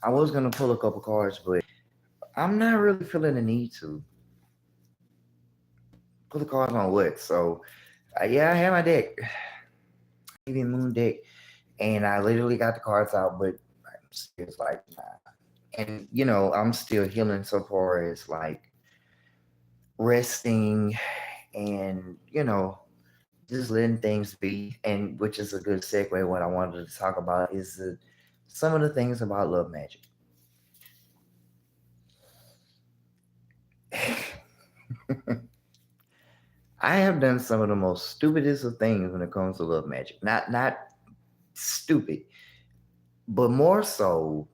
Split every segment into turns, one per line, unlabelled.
I was gonna pull a couple cards, but I'm not really feeling the need to pull the cards on what. So yeah, I have my deck, even Moon deck, and I literally got the cards out, but I'm still like nah. And I'm still healing so far as like resting and just letting things be. And which is a good segue. What I wanted to talk about is some of the things about love magic. I have done some of the most stupidest of things when it comes to love magic. Not stupid, but more so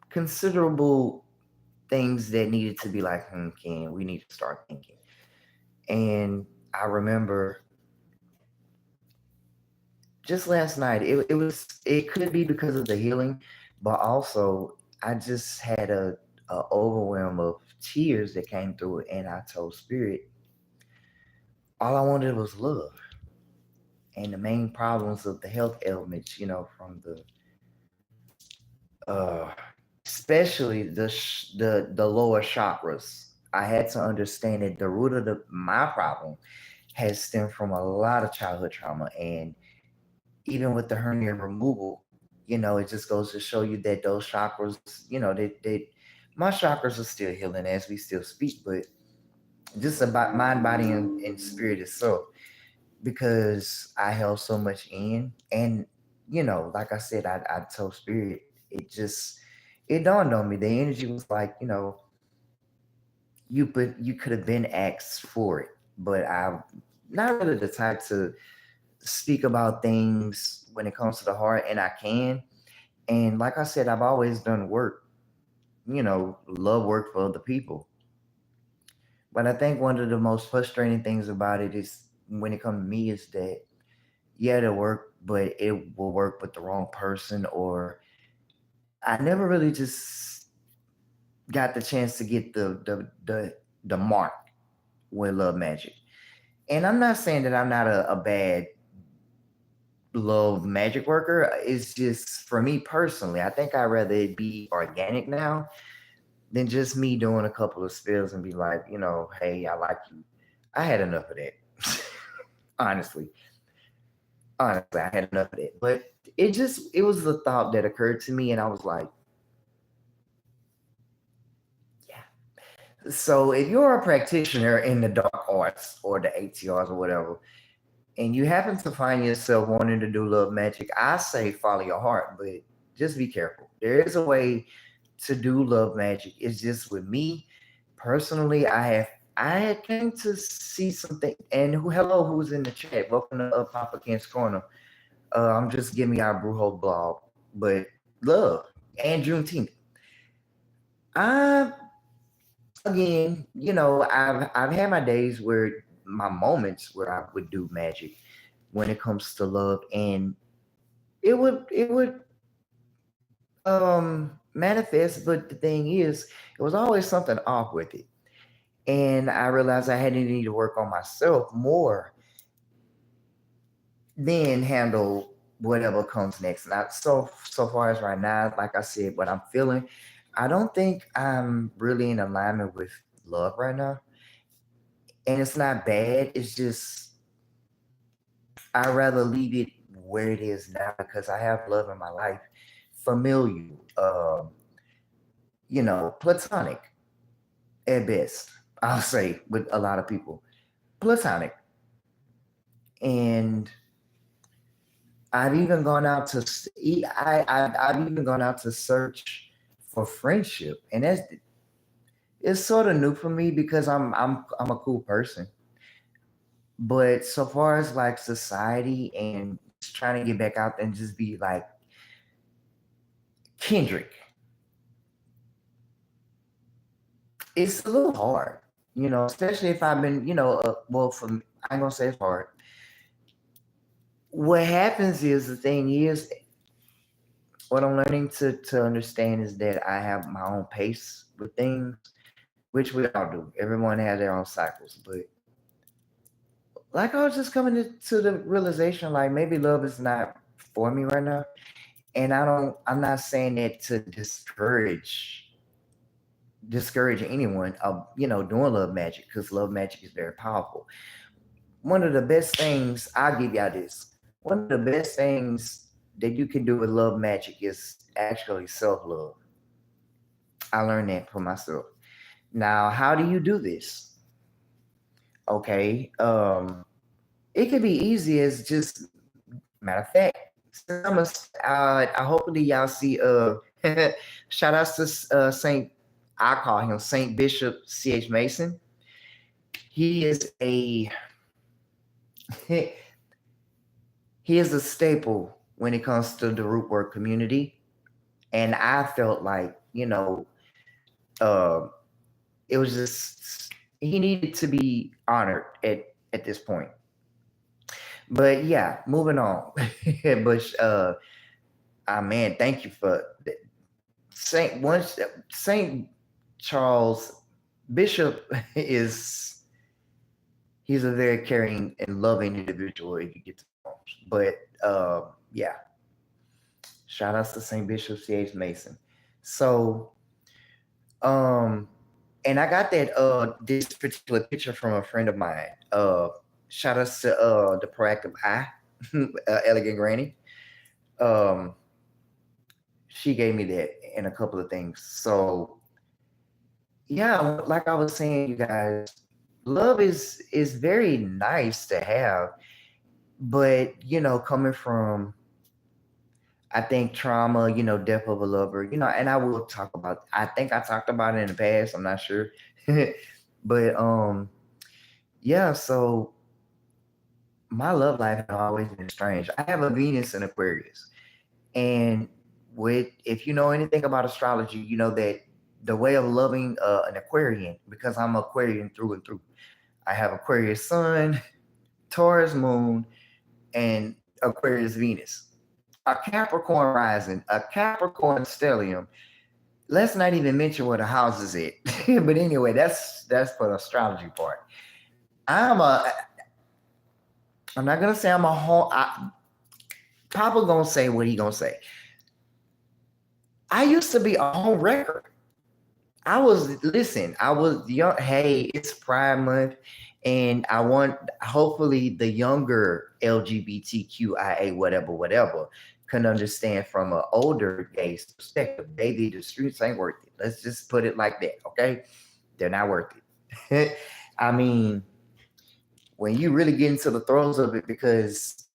considerable things that needed to be like, Ken, we need to start thinking. And I remember just last night, it could be because of the healing, but also I just had a overwhelm of tears that came through it, and I told Spirit all I wanted was love. And the main problems of the health ailments, from uh, especially the lower chakras. I had to understand that the root of my problem has stemmed from a lot of childhood trauma, and even with the hernia removal, it just goes to show you that those chakras, they my chakras are still healing as we still speak, but just about mind, body, and spirit itself, because I held so much in, and like I said, I told spirit, it dawned on me. The energy was like, you could have been asked for it, but I'm not really the type to speak about things when it comes to the heart, and I can. And like I said, I've always done work, love work for other people. But I think one of the most frustrating things about it is when it comes to me is that yeah, it'll work, but it will work with the wrong person, or I never really just got the chance to get the mark with love magic. And I'm not saying that I'm not a bad love magic worker. It's just for me personally, I think I'd rather it be organic now than just me doing a couple of spills and be like, hey, I like you. I had enough of that. honestly, honestly, I had enough of that. But it was the thought that occurred to me, and I was like, yeah. So if you're a practitioner in the dark arts or the ATRs or whatever, and you happen to find yourself wanting to do love magic, I say follow your heart, but just be careful. There is a way to do love magic. It's just with me personally, I had came to see something. And hello, who's in the chat? Welcome to Papa Ken's Corner. I'm just giving y'all Brujo blog, but love and Juneteenth. I again, I've had my days where my moments where I would do magic when it comes to love, and it would manifest. But the thing is, it was always something off with it, and I realized I had to need to work on myself more than handle whatever comes next. Not so far as right now, like I said, what I'm feeling, I don't think I'm really in alignment with love right now, and it's not bad. It's just I'd rather leave it where it is now because I have love in my life, familial, platonic at best. I'll say with a lot of people, platonic, and I've even gone out to I've even gone out to search for friendship, and it's sort of new for me because I'm a cool person. But so far as like society and just trying to get back out there and just be like Kendrick, it's a little hard, especially if I've been, well, for me, I ain't gonna say it's hard. What happens is the thing is, what I'm learning to understand is that I have my own pace with things, which we all do. Everyone has their own cycles, but like I was just coming to the realization, like maybe love is not for me right now, And I'm not saying that to discourage anyone of, doing love magic, because love magic is very powerful. One of the best things, I'll give y'all this. One of the best things that you can do with love magic is actually self love. I learned that for myself. Now, how do you do this? Okay. It could be easy as just, matter of fact, since I hopefully y'all see, shout outs to Saint, I call him Saint Bishop C.H. Mason. He is a, he is a staple when it comes to the root work community. And I felt like, uh, it was just, he needed to be honored at this point. But yeah, moving on. But man, thank you for Saint Charles Bishop is, he's a very caring and loving individual if you get to know him. But yeah, shout outs to Saint Bishop C.H. Mason. So um and I got that this particular picture from a friend of mine. Shout outs to the proactive eye, elegant granny. Um she gave me that and a couple of things. So yeah, like I was saying, you guys, love is very nice to have, but coming from, I think, trauma, death of a lover, and I will talk about, I think I talked about it in the past, I'm not sure. But yeah, so my love life has always been strange. I have a Venus in Aquarius. And if you know anything about astrology, you know that the way of loving an Aquarian, because I'm Aquarian through and through. I have Aquarius Sun, Taurus Moon, and Aquarius Venus. A Capricorn rising, a Capricorn stellium. Let's not even mention where the house is at. But anyway, that's for the astrology part. I'm a. I'm not gonna say I'm a whole. Papa gonna say what he gonna say. I used to be a home wrecker. I was young. Hey, it's Pride Month, and I want, hopefully the younger LGBTQIA whatever can understand from an older gay's perspective. Baby, the streets ain't worth it. Let's just put it like that, okay? They're not worth it. I mean, when you really get into the throes of it, because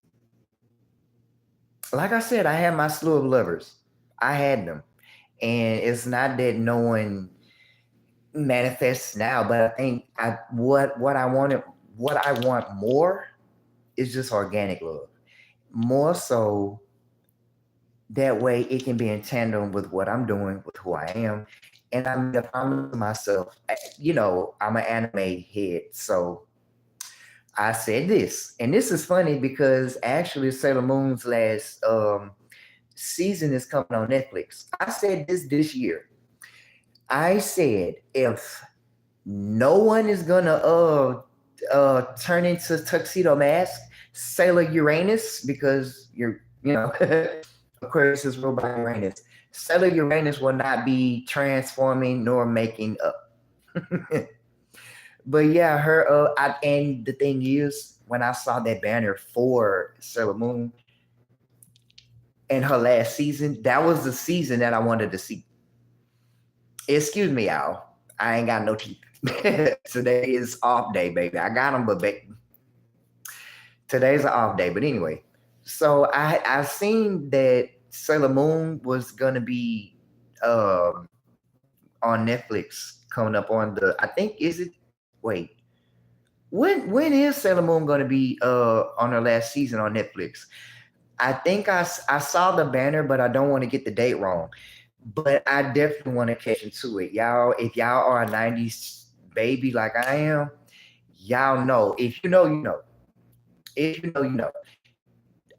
like I said, I had my slew of lovers. I had them. And it's not that no one manifests now, but I think what I want more is just organic love. More so that way it can be in tandem with what I'm doing, with who I am. And I made a promise to myself, I'm an anime head. So I said this, and this is funny because actually Sailor Moon's last season is coming on Netflix. I said this year. I said if no one is gonna turn into Tuxedo Mask, Sailor Uranus, because Aquarius is ruled by Uranus. Sailor Uranus will not be transforming nor making up. But yeah, and the thing is, when I saw that banner for Sailor Moon in her last season, that was the season that I wanted to see. Excuse me, y'all. I ain't got no teeth. Today is off day, baby. I got them, but today's an off day. But anyway, so I seen that Sailor Moon was gonna be on Netflix coming up on the. I think, is it? Wait, when is Sailor Moon gonna be on her last season on Netflix? I think I saw the banner, but I don't want to get the date wrong. But I definitely want to catch into it. Y'all, if y'all are a 90s baby like I am, y'all know. If you know, you know. If you know, you know.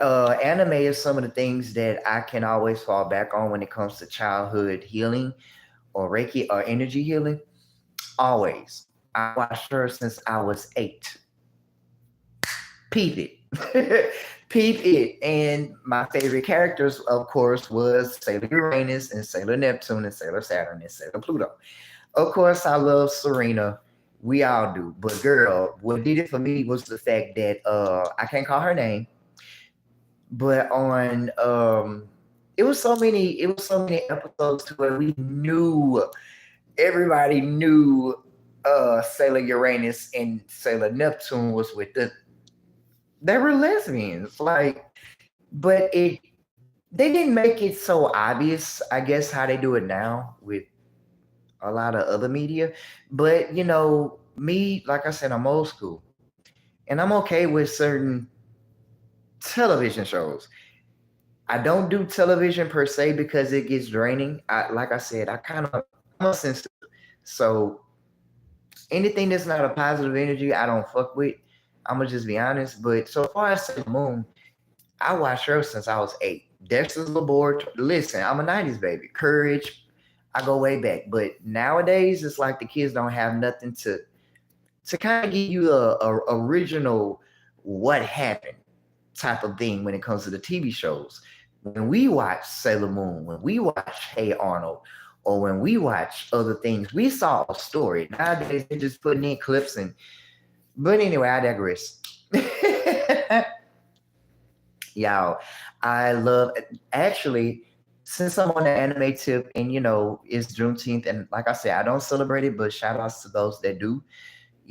Anime is some of the things that I can always fall back on when it comes to childhood healing or Reiki or energy healing. Always. I watched her since I was 8. Peep it. Peep it. And my favorite characters, of course, was Sailor Uranus and Sailor Neptune and Sailor Saturn and Sailor Pluto. Of course, I love Serena. We all do. But girl, what did it for me was the fact that I can't call her name, but on it was so many episodes to where we knew everybody knew Sailor Uranus and Sailor Neptune was with they were lesbians. Like, but it they didn't make it so obvious, I guess, how they do it now with a lot of other media. But me, like I said, I'm old school. And I'm okay with certain television shows. I don't do television per se because it gets draining. Like I said, I'm a sensitive. So anything that's not a positive energy, I don't fuck with. I'm gonna just be honest. But so far as Sailor Moon, I watched her since I was 8. Dexter's Laboratory. Listen, I'm a '90s baby. Courage. I go way back. But nowadays, it's like the kids don't have nothing to kind of give you a original what happened type of thing when it comes to the TV shows. When we watch Sailor Moon, when we watch Hey Arnold, or when we watch other things, we saw a story. Nowadays, they're just putting in clips and. But anyway, I digress. Y'all, I love actually since I'm on the anime tip and it's Juneteenth and like I said, I don't celebrate it, but shout outs to those that do.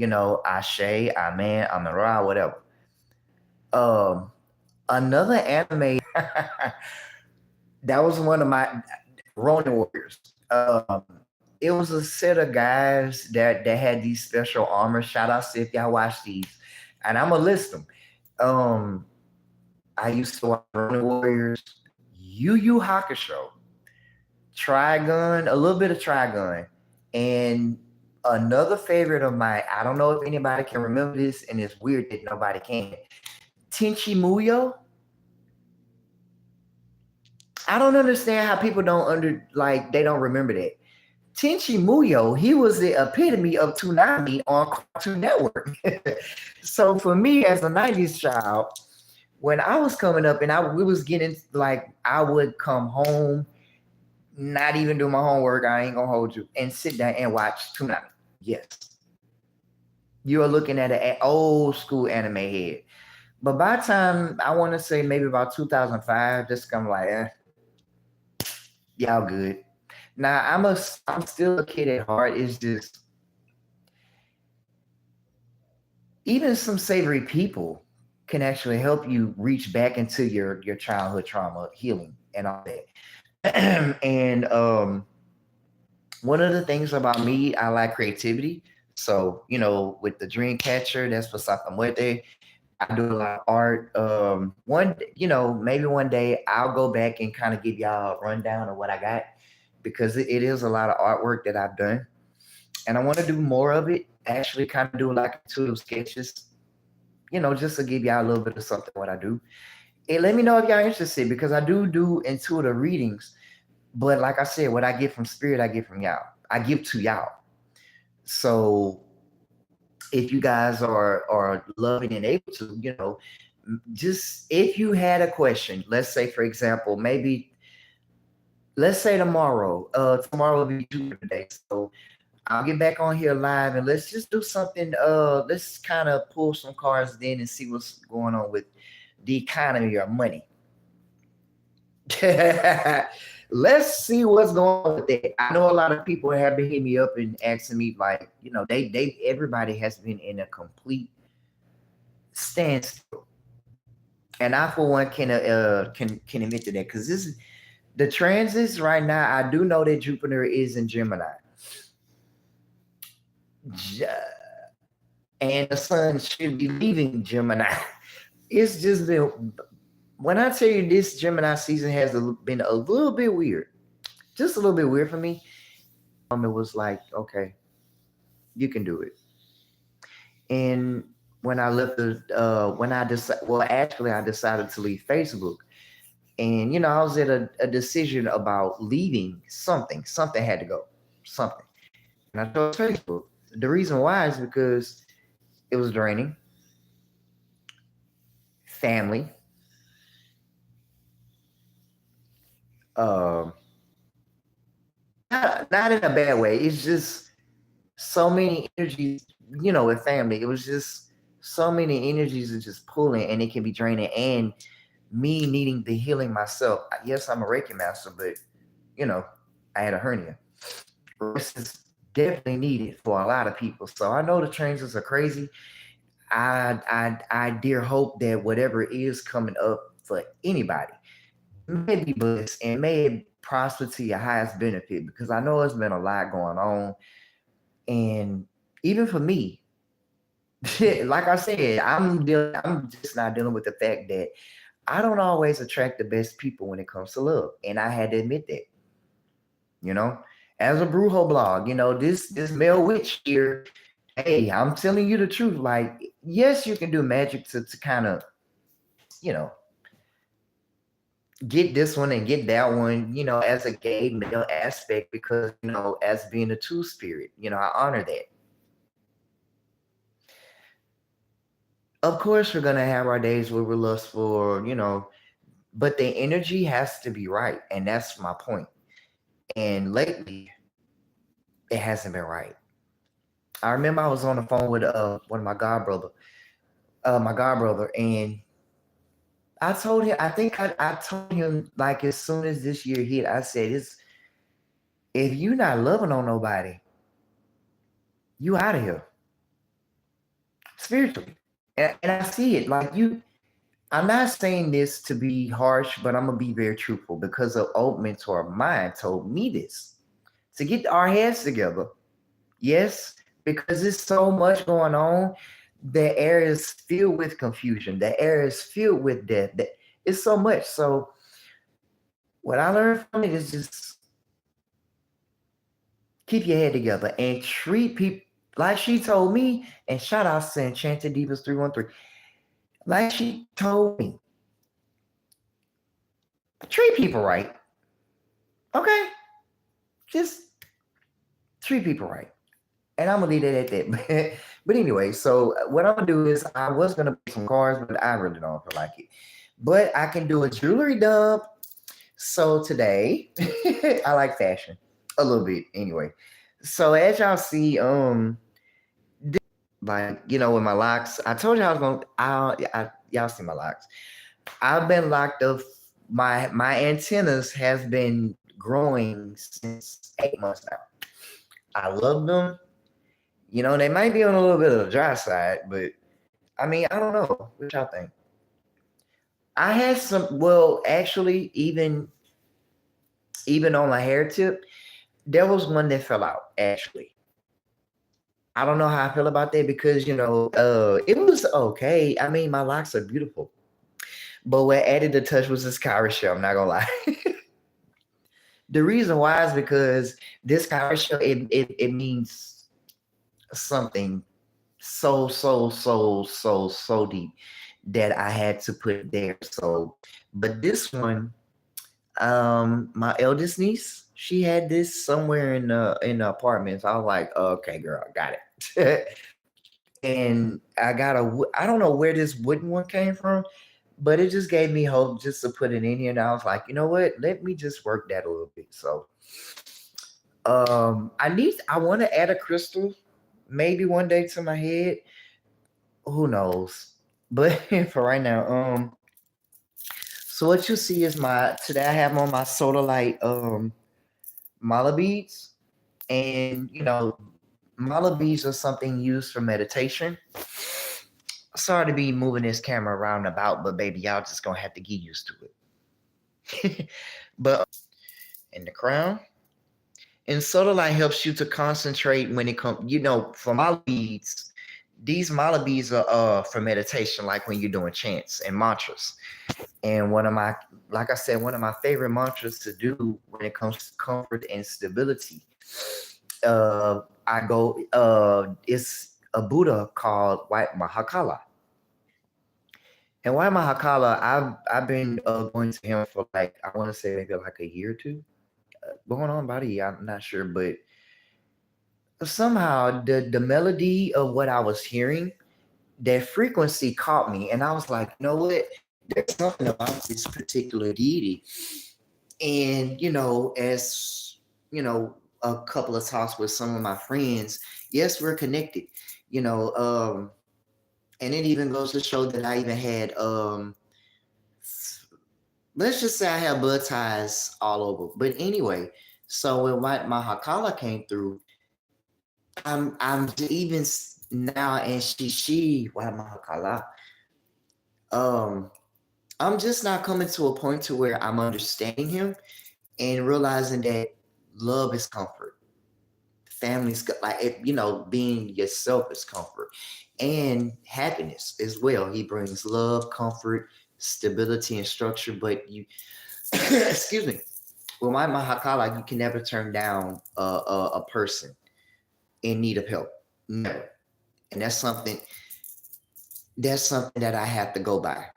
Ashe, Amen, Amara, whatever. Um, Another anime that was one of my Ronin Warriors. It was a set of guys that had these special armor. Shout out to if y'all watch these, and I'm gonna list them. Um, I used to watch Ronin Warriors, Yu Yu Hakusho, Trigun, a little bit of Trigun, and another favorite of mine. I don't know if anybody can remember this, and it's weird that nobody can. Tenchi Muyo. I don't understand how people don't they don't remember that. Tenchi Muyo, he was the epitome of Toonami on Cartoon Network. So for me as a '90s child, when I was coming up and we was getting like I would come home, not even do my homework, I ain't gonna hold you, and sit down and watch Toonami. Yes. You are looking at an old school anime head. But by the time I want to say maybe about 2005, just come like, y'all good. Now I'm still a kid at heart. It's just even some savory people can actually help you reach back into your childhood trauma healing and all that. And one of the things about me, I like creativity. So with the dream catcher, that's for something with it. I do a lot of art. Maybe one day I'll go back and kind of give y'all a rundown of what I got because it is a lot of artwork that I've done, and I want to do more of it. Actually, kind of do like intuitive sketches, just to give y'all a little bit of something what I do. And let me know if y'all interested because I do intuitive readings. But like I said, what I get from spirit, I get from y'all. I give to y'all. So if you guys are loving and able to, just if you had a question, let's say for example, maybe let's say tomorrow will be Jupiter Day. So I'll get back on here live and let's just do something. Let's kind of pull some cards then and see what's going on with the economy or money. Let's see what's going on with that. I know a lot of people have been hitting me up and asking me, like, they everybody has been in a complete standstill, and I for one can admit to that because this is the transits right now. I do know that Jupiter is in Gemini, and the Sun should be leaving Gemini. It's just been when I tell you this Gemini season has been a little bit weird, just a little bit weird for me. It was like, okay, you can do it. And when I left when I decided, well, actually, I decided to leave Facebook, and I was at a decision about leaving something. Something had to go, something, and I chose Facebook. The reason why is because it was draining, family. Um, not in a bad way. It's just so many energies, with family. It was just so many energies are just pulling, and it can be draining. And me needing the healing myself. Yes, I'm a Reiki master, but you know, I had a hernia. Rest is definitely needed for a lot of people. So I know the transits are crazy. I dear hope that whatever is coming up for anybody may be blessed and may it prosper to your highest benefit, because I know it's been a lot going on. And even for me, like I said, I'm just not dealing with the fact that I don't always attract the best people when it comes to love. And I had to admit that, you know, as a Brujo blog, this male witch here, hey, I'm telling you the truth. Like, yes, you can do magic to kind of, you know, get this one and get that one, as a gay male aspect, because, as being a two spirit, I honor that. Of course, we're gonna have our days where we're lustful, but the energy has to be right, and that's my point. And lately, it hasn't been right. I remember I was on the phone with one of my godbrother, and I told him, I think I told him, like, as soon as this year hit, I said, if you not loving on nobody, you out of here spiritually. And I see it like you. I'm not saying this to be harsh, but I'm gonna be very truthful, because an old mentor of mine told me this to get our heads together. Yes, because there's so much going on. The air is filled with confusion. The air is filled with death. It's so much. So what I learned from it is just keep your head together and treat people like she told me. And shout out to Enchanted Divas 313. Like she told me, treat people right. Okay, just treat people right. And I'm gonna leave it at that. But anyway, so what I'm gonna do is I was gonna pick some cards, but I really don't feel like it. But I can do a jewelry dump. So today, I like fashion a little bit. Anyway, so as y'all see, like with my locks, I told you I was gonna. Y'all see my locks. I've been locked up. My antennas have been growing since 8 months now. I love them. They might be on a little bit of the dry side, but I mean, I don't know. What y'all think? I had some. Well, actually, even on my hair tip, there was one that fell out. Actually, I don't know how I feel about that, because it was okay. I mean, my locks are beautiful, but what added the touch was this Kyra shell. I'm not gonna lie. The reason why is because this Kyra shell, it means something so deep that I had to put it there. So, but this one, my eldest niece, she had this somewhere in the apartments. I was like, okay, girl, got it. And I don't know where this wooden one came from, but it just gave me hope just to put it in here. And I was like, you know what? Let me just work that a little bit. So, I want to add a crystal maybe one day to my head. Who knows? But for right now, so what you see is today I have on my solar light mala beads. And mala beads are something used for meditation. Sorry to be moving this camera around and about, but baby, y'all just gonna have to get used to it. But in the crown. And solar light helps you to concentrate when it comes, for mala beads. These mala beads are for meditation, like when you're doing chants and mantras. And like I said, one of my favorite mantras to do when it comes to comfort and stability, it's a Buddha called White Mahakala. And White Mahakala, I've been going to him for, like, I want to say maybe like a year or two, going on about a year. I'm not sure, but somehow the melody of what I was hearing, that frequency caught me, and I was like, you know what? There's something about this particular deity And as a couple of talks with some of my friends, yes, we're connected. You know, and it even goes to show that I even had let's just say I have blood ties all over. But anyway, so when my Hakala came through, I'm even now, and she why my Hakala, um I'm just not coming to a point to where I'm understanding him and realizing that love is comfort. Family's like being yourself is comfort and happiness as well. He brings love, comfort, stability, and structure. But you, excuse me, with my Mahakala, you can never turn down a person in need of help. Never. And that's something that I have to go by.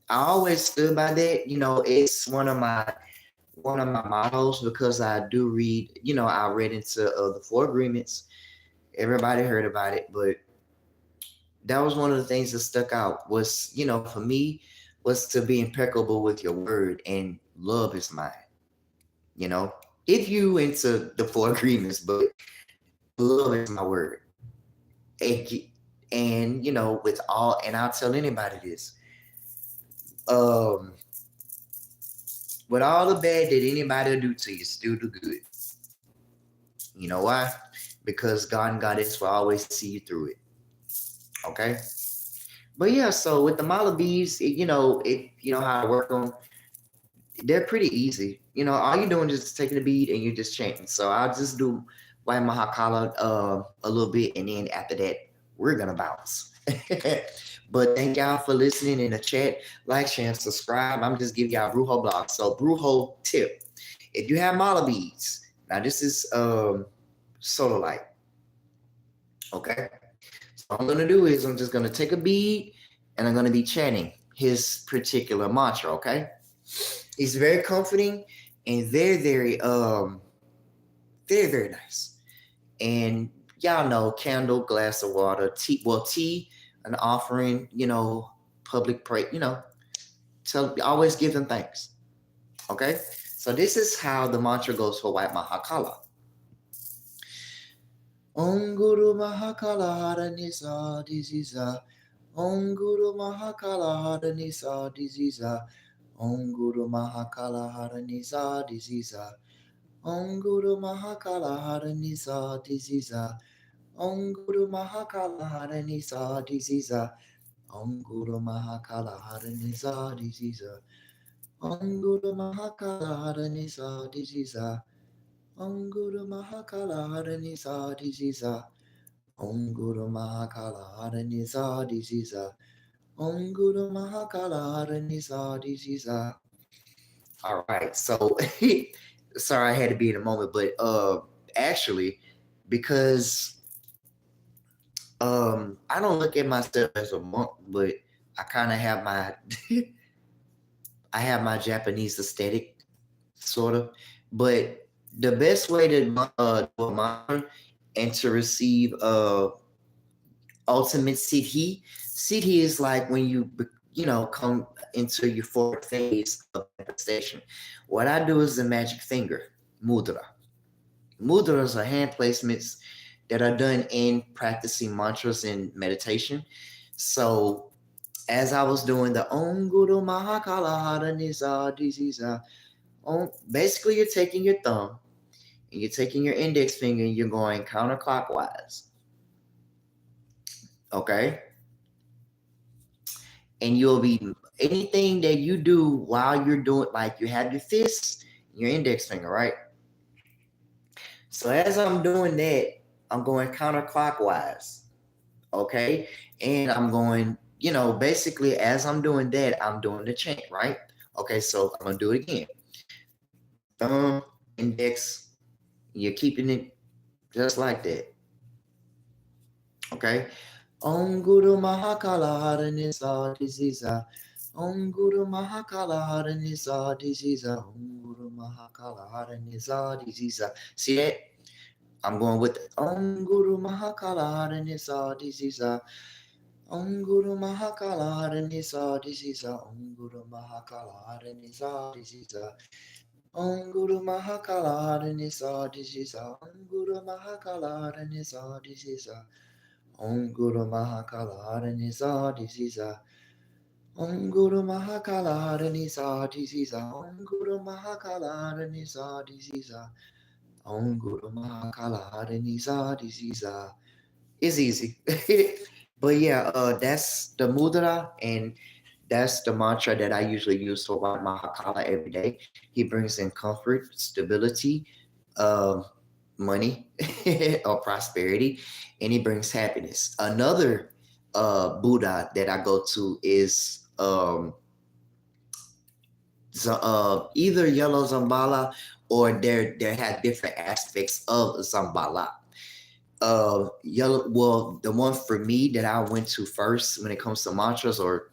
I always stood by that. It's one of my mottos, because I do read. I read into the Four Agreements. Everybody heard about it, but that was one of the things that stuck out. Was for me, was to be impeccable with your word, and love is mine. You know, if you into the Four Agreements, but love is my word. And, with all, and I'll tell anybody this. Um, with all the bad that anybody will do to you, still do good. You know why? Because God and Goddess will always see you through it. Okay. But yeah, so with the Maldives, if you know how to work them, they're pretty easy. All you're doing is just taking a beat and you're just chanting. So I'll just do White Mahakala a little bit, and then after that, we're gonna bounce. But thank y'all for listening in the chat. Like, share, and subscribe. I'm just giving y'all Brujo blog. So Brujo tip. If you have mala beads, now this is solar light. Okay. So what I'm gonna do is I'm just gonna take a bead and I'm gonna be chanting his particular mantra. Okay. It's very comforting and very nice. And y'all know, candle, glass of water, tea. Well, tea, an offering. Public pray. Tell always give them thanks. Okay. So this is how the mantra goes for White Mahakala. Om Guru Mahakala Haranisa Diziza. Om Guru Mahakala Haranisa Diziza. Om Guru Mahakala Haranisa Diziza. Om Guru Mahakala Haranisa Diziza. Om Guru Mahakala Haranisa Diziza. Om Guru Mahakala Haranisa Diziza. Om Guru Mahakala Haranisa Diziza. Om Guru Mahakala Haranisa Diziza. Om Guru Mahakala Haranisa Diziza. Om Guru Mahakala Haranisa Diziza. All right, so sorry I had to be in a moment, but actually, because I don't look at myself as a monk, but I kind of have my I have my Japanese aesthetic, sort of. But the best way to do a mantra and to receive ultimate siddhi. Siddhi is like when you come into euphoric phase of manifestation. What I do is the magic finger, mudra. Mudras are hand placements that are done in practicing mantras and meditation. So as I was doing the Om Guru Mahakala Haranisa Diseasa, basically you're taking your thumb and you're taking your index finger and you're going counterclockwise. Okay? And you'll be anything that you do while you're doing, like you have your fist, your index finger, right? So as I'm doing that, I'm going counterclockwise. Okay. And I'm going, basically as I'm doing that, I'm doing the chant, right? Okay. So I'm going to do it again. Thumb, index, you're keeping it just like that. Okay. Om Guru Mahakala Haranisa Diseasa. Om Guru Mahakala Haranisa Diseasa. Om Guru Mahakala Haranisa Diseasa. See that? I'm going with it. Om Guru Mahakala Haranisa Diseasa. Om Guru Mahakala Haranisa Diseasa. Om Guru Mahakala Haranisa Diseasa. Om Guru Mahakala Haranisa Disisa. Om Guru Mahakala Haranisa Disisa. Om Guru Mahakala Haranisa Disisa. Om Guru Mahakala Haranisa Disisa. Om Guru Mahakala Haranisa Disisa. Om Guru Mahakala Haranisa Disisa. It's easy. But yeah, that's the mudra, and that's the mantra that I usually use for White Mahakala every day. He brings in comfort, stability, um, money, or prosperity, and he brings happiness. Another Buddha that I go to is either yellow Zambala, or they have different aspects of Zambala. Yellow, well, the one for me that I went to first when it comes to mantras, or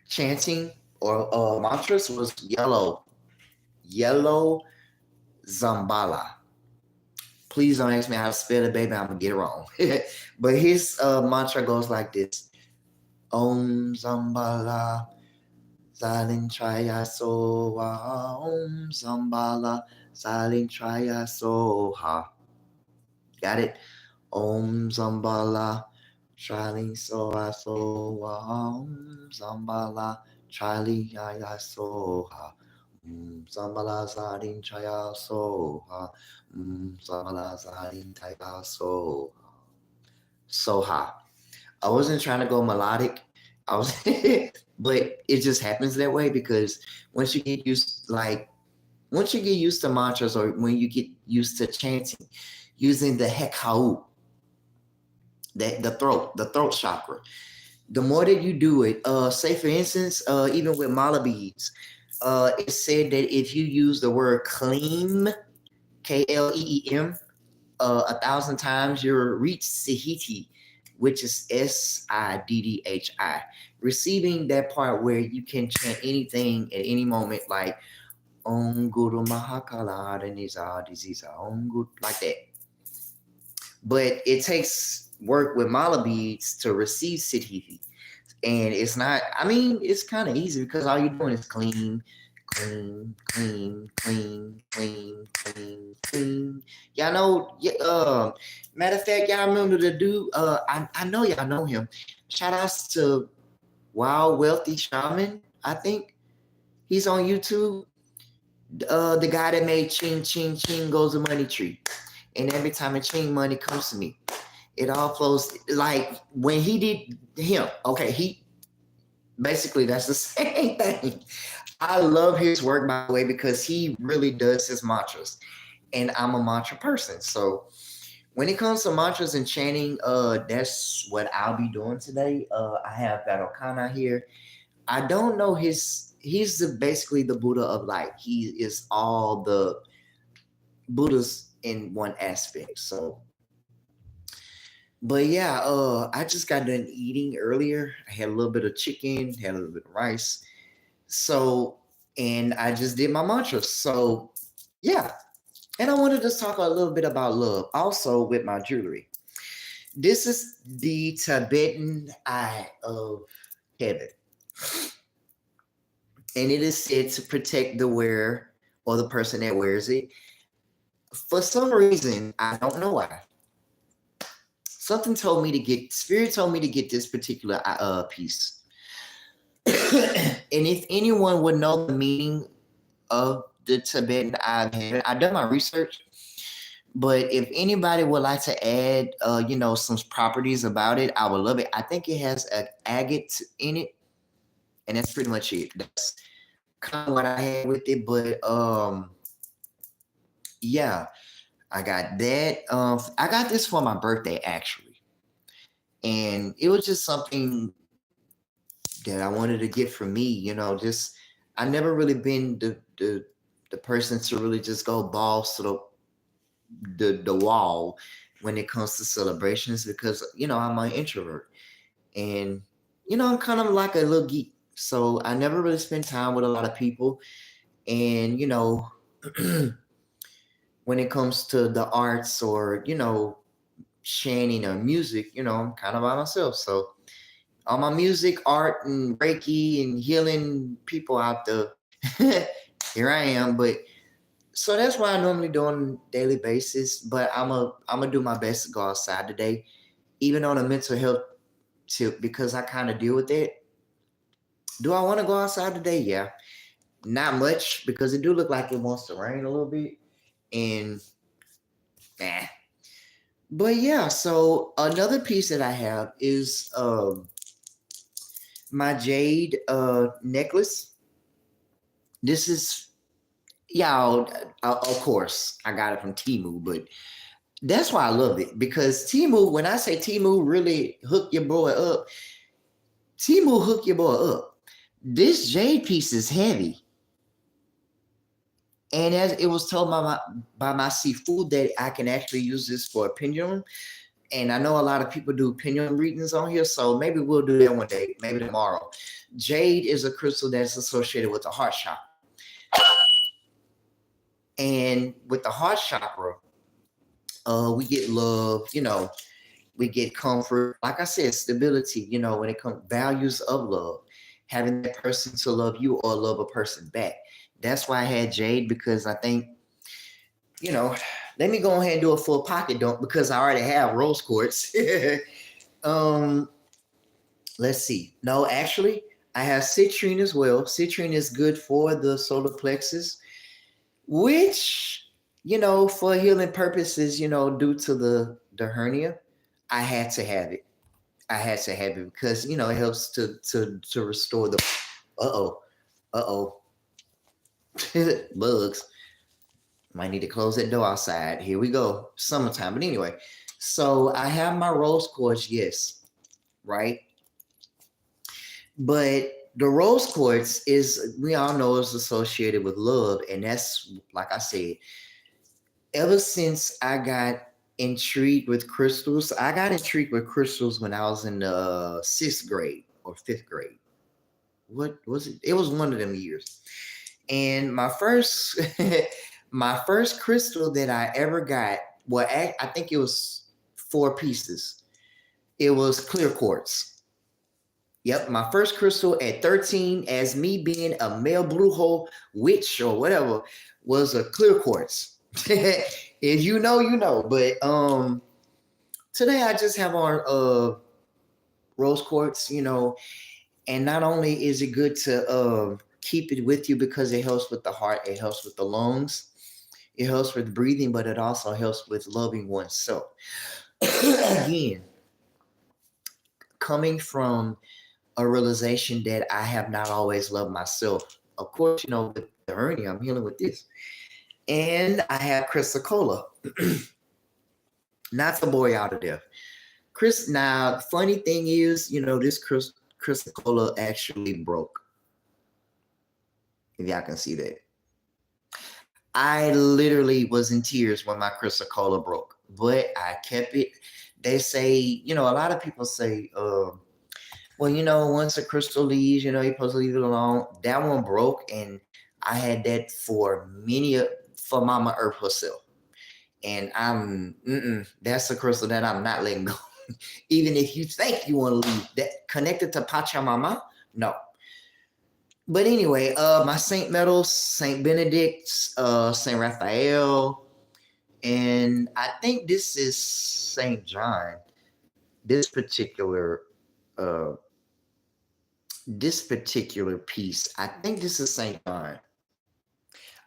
chanting, or mantras, was yellow Zambala. Please don't ask me how to spell it, baby. I'm gonna get it wrong. But his mantra goes like this: Om Zambala Silent Traya Soha. Om Zambala Silent Traya Soha. Got it? Om Zambala Triling Soha Soha. Om Zambala Triling Yaya Soha. Zambala Zarin Chaya Soha. Zambala Zarin Chaya Soha. Soha. I wasn't trying to go melodic. I was, but it just happens that way because once you get used to mantras, or when you get used to chanting, using the hekau, the throat chakra, the more that you do it, say for instance, even with mala beads, it's said that if you use the word Kleem, Kleem, 1,000 times, you'll reach Sahiti, which is Siddhi, receiving that part where you can chant anything at any moment, like Om Guru Mahakala Disease, Om Guru, like that. But it takes work with mala beads to receive Siddhi. And it's not, I mean, it's kind of easy because all you're doing is clean, clean, clean, clean, clean, clean, clean. Y'all know, matter of fact, y'all remember the dude, I know y'all know him. Shout outs to Wild Wealthy Shaman, I think. He's on YouTube. The guy that made Ching Ching Ching Goes the Money Tree. And every time a Ching money comes to me, it all flows. Like when he did him, okay, basically that's the same thing. I love his work, by the way, because he really does his mantras, and I'm a mantra person. So when it comes to mantras and chanting, that's what I'll be doing today. I have Battle Kana here. I don't know he's basically the Buddha of light. He is all the Buddhas in one aspect. So, but yeah, I just got done eating earlier. I had a little bit of chicken, had a little bit of rice. So, and I just did my mantras. So, yeah. And I wanted to talk a little bit about love also with my jewelry. This is the Tibetan eye of heaven. And it is said to protect the wearer, or the person that wears it. For some reason, I don't know why. Spirit told me to get this particular piece. And if anyone would know the meaning of the Tibetan eye of heaven, I've done my research. But if anybody would like to add, some properties about it, I would love it. I think it has an agate in it, and that's pretty much it. That's kind of what I had with it. But yeah, I got that. I got this for my birthday actually, and it was just something that I wanted to get for me. Just I never really been the person to really just go balls to the wall when it comes to celebrations, because I'm an introvert, and I'm kind of like a little geek, so I never really spend time with a lot of people. And when it comes to the arts, or chanting or music, I'm kind of by myself. So all my music, art, and Reiki, and healing people out there, here I am. But so that's what I normally do on a daily basis. But I'm gonna do my best to go outside today, even on a mental health tip, because I kind of deal with it. Do I want to go outside today? Yeah, not much because it do look like it wants to rain a little bit, and nah. But yeah, so another piece that I have is my jade necklace. This is y'all, of course, I got it from Timu, but that's why I love it because Timu, when I say Timu really hook your boy up, Timu hook your boy up. This jade piece is heavy. And as it was told by my seafood that I can actually use this for a pendulum. And I know a lot of people do pendulum readings on here, so maybe we'll do that one day, maybe tomorrow. Jade is a crystal that's associated with the heart chakra. And with the heart chakra, we get love, we get comfort. Like I said, stability, when it comes values of love, having that person to love you or love a person back. That's why I had Jade because I think, let me go ahead and do a full pocket dump because I already have rose quartz. um, let's see. No, actually, I have citrine as well. Citrine is good for the solar plexus, which, for healing purposes, due to the hernia, I had to have it. I had to have it because it helps to restore the uh-oh bugs. Might need to close that door outside. Here we go. Summertime. But anyway, so I have my rose quartz, yes, right? But the rose quartz is, we all know, is associated with love. And that's, like I said, ever since I got intrigued with crystals, I got intrigued with crystals when I was in the 6th grade or 5th grade. What was it? It was one of them years. And my first my first crystal that I ever got, well, I think it was 4 pieces. It was clear quartz. Yep, my first crystal at 13, as me being a male Brujo witch or whatever, was a clear quartz. If you know, you know. But today I just have on rose quartz, and not only is it good to keep it with you because it helps with the heart, it helps with the lungs, it helps with breathing, but it also helps with loving oneself. Again, coming from a realization that I have not always loved myself. Of course, with the hernia, I'm healing with this. And I have Chrysocolla. Not to bore you out to death. Now, funny thing is, this Chrysocolla actually broke. If y'all can see that. I literally was in tears when my Chrysocolla broke, but I kept it. They say, a lot of people say, well, once a crystal leaves, you're supposed to leave it alone. That one broke, and I had that for Mama Earth herself. And that's a crystal that I'm not letting go. Even if you think you want to leave that connected to Pachamama, no. But anyway, my Saint metals, Saint Benedict, Saint Raphael, and I think this is Saint John. This particular piece, I think this is Saint John.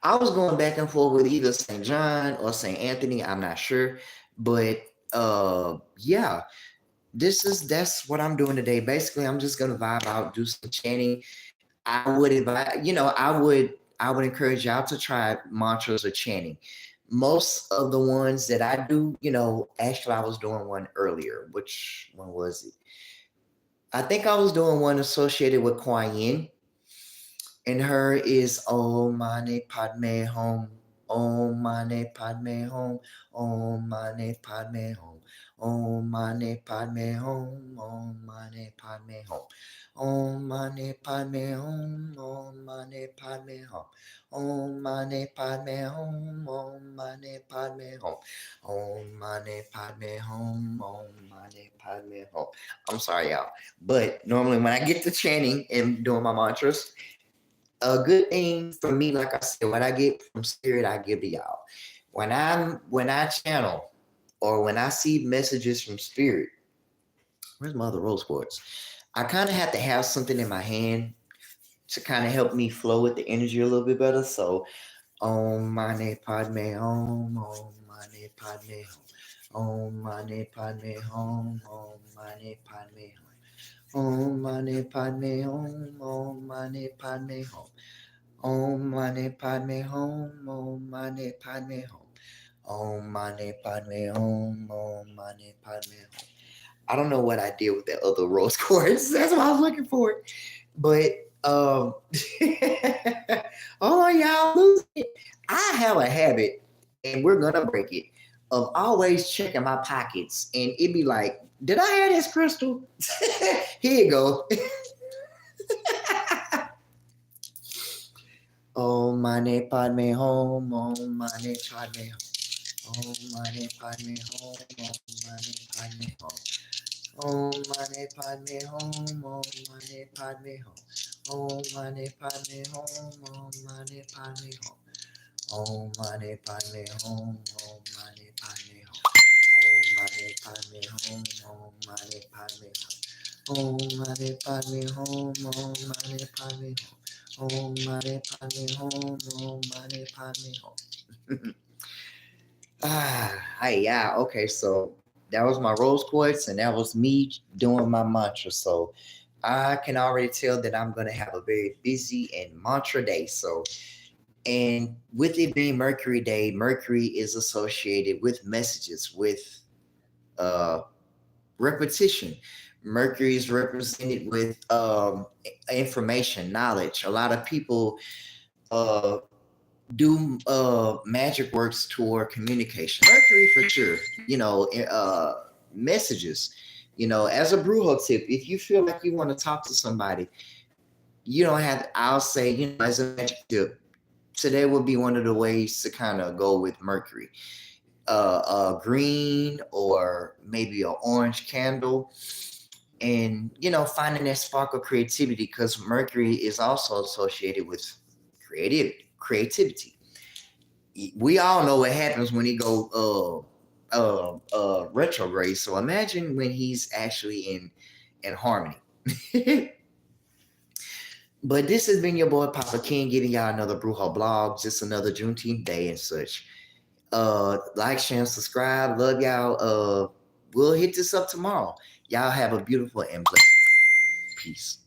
I was going back and forth with either Saint John or Saint Anthony. I'm not sure, but yeah, that's what I'm doing today. Basically, I'm just gonna vibe out, do some chanting. I would advise, I would encourage y'all to try mantras or chanting. Most of the ones that I do, actually I was doing one earlier. Which one was it? I think I was doing one associated with Kuan Yin. And her is Om Mani Padme Hum. Om Mani Padme Hum. Om Mani Padme Hum. Om Mani Padme Hum. Om Mani Padme Hum. Om Mani Padme Hum. Om Mani Padme Hum. Om Mani Padme Hum. Om Mani Padme Hum. Om Mani Padme Hum. Om Mani Padme Hum. I'm sorry, y'all. But normally when I get to chanting and doing my mantras, a good thing for me, like I said, what I get from spirit, I give to y'all. When I channel or when I see messages from spirit, where's my other rose quartz? I kind of have to have something in my hand to kind of help me flow with the energy a little bit better. So, Om Mani Padme Hum, Om Mani Padme Hum, Om Mani Padme Hum, Om Mani Padme Hum, Om Mani Padme Hum, Om Mani Padme Hum, Om Mani Padme Hum, Om Mani Padme Hum, Om Mani Padme Hum, Om Mani Padme Hum. I don't know what I did with that other rose quartz. That's what I was looking for. But oh y'all lose it. I have a habit, and we're gonna break it, of always checking my pockets, and it'd be like, did I have this crystal? Here you go. Om Mani Padme Hum, Om Mani Padme Hum, Om Mani Padme Hum, Om Mani Padme Hum. Om Mani Padme Hum, Om Mani Padme Hum, Om Mani Padme Hum, Om Mani Padme Hum, Om Mani Padme Hum, Om Mani Padme Hum, Om Mani Padme Hum, Om Mani Padme Hum, Om Mani Padme Hum, Om Mani Padme Hum, Om Mani Padme Hum, Om Mani Padme Hum. Hi, yeah, okay, so that was my rose quartz, and that was me doing my mantra. So I can already tell that I'm gonna have a very busy and mantra day. So, and with it being Mercury Day, Mercury is associated with messages, with uh repetition. Mercury is represented with information, knowledge. A lot of people uh do magic works toward communication. Mercury for sure. Messages. As a Brujo tip, if you feel like you want to talk to somebody, you don't have. I'll say, as a magic tip, today would be one of the ways to kind of go with Mercury. Green or maybe an orange candle, and finding that spark of creativity, because Mercury is also associated with creativity. We all know what happens when he go retrograde. So imagine when he's actually in harmony. But this has been your boy Papa King, giving y'all another Brujo blog, just another Juneteenth day and such. Like, share, and subscribe. Love y'all. We'll hit this up tomorrow. Y'all have a beautiful and blessed peace.